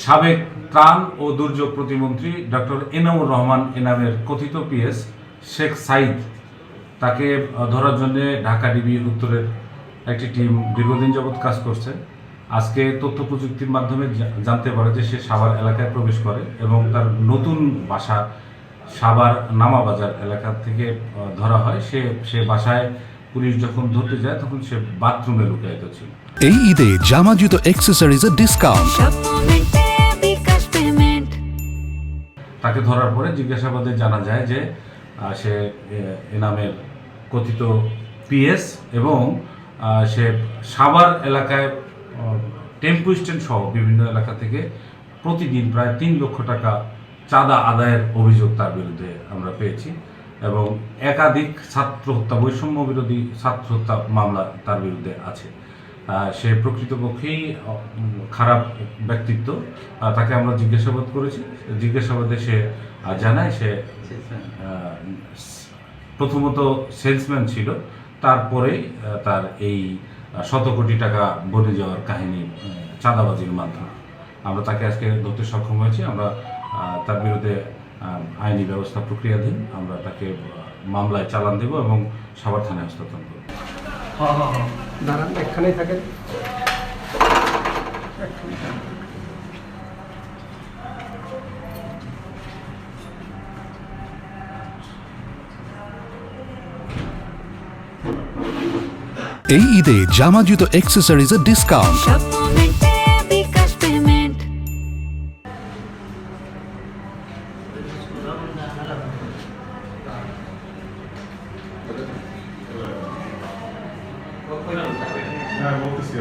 সাবেক ত্রাণ ও দুর্যোগ প্রতিমন্ত্রী ডক্টর এনামুর রহমান এনামের কথিত পিএস শেখ সাইদ তাকে ধরার জন্য ঢাকা ডিবি উত্তরের একটি টিম দীর্ঘদিন যাবৎ কাজ করছে। আজকে তথ্য প্রযুক্তির মাধ্যমে জানতে পারে যে সে সাভার এলাকায় প্রবেশ করে এবং তার নতুন বাসা সাভার নামাবাজার এলাকা থেকে ধরা হয়। সে বাসায় পুলিশ যখন ধরতে যায় তখন সে বাথরুমে লুকায়িত ছিল। এই ঈদে জামা জুতো অ্যাক্সেসরিজের ডিসকাউন্ট। তাকে ধরার পরে জিজ্ঞাসাবাদে জানা যায় যে সে এনামের কথিত পিএস এবং সে সাভার এলাকায় টেম্পো স্ট্যান্ড সহ বিভিন্ন এলাকা থেকে প্রতিদিন প্রায় ৩ লক্ষ টাকা চাঁদা আদায়ের অভিযোগ তার বিরুদ্ধে আমরা পেয়েছি এবং একাধিক ছাত্র হত্যা, বৈষম্য বিরোধী ছাত্র হত্যা মামলা তার বিরুদ্ধে আছে। সে প্রকৃতপক্ষেই খারাপ ব্যক্তিত্ব। তাকে আমরা জিজ্ঞাসাবাদ করেছি। জিজ্ঞাসাবাদে সে জানায় সে প্রথমত সেলসম্যান ছিল, তারপরেই তার এই শত কোটি টাকা বনে যাওয়ার কাহিনী চাঁদাবাজির মাধ্যমে। আমরা তাকে আজকে ধরতে সক্ষম হয়েছি। আমরা তার বিরুদ্ধে আইনি ব্যবস্থা প্রক্রিয়াধীন। আমরা তাকে মামলায় চালান দেব এবং সাভার থানায় হস্তান্তর করব। দাঁড়ান, এখানেই থাকেন। এই ঈদে জামা জুতো অ্যাক্সেসরিজের ডিসকাউন্ট। বলতেছি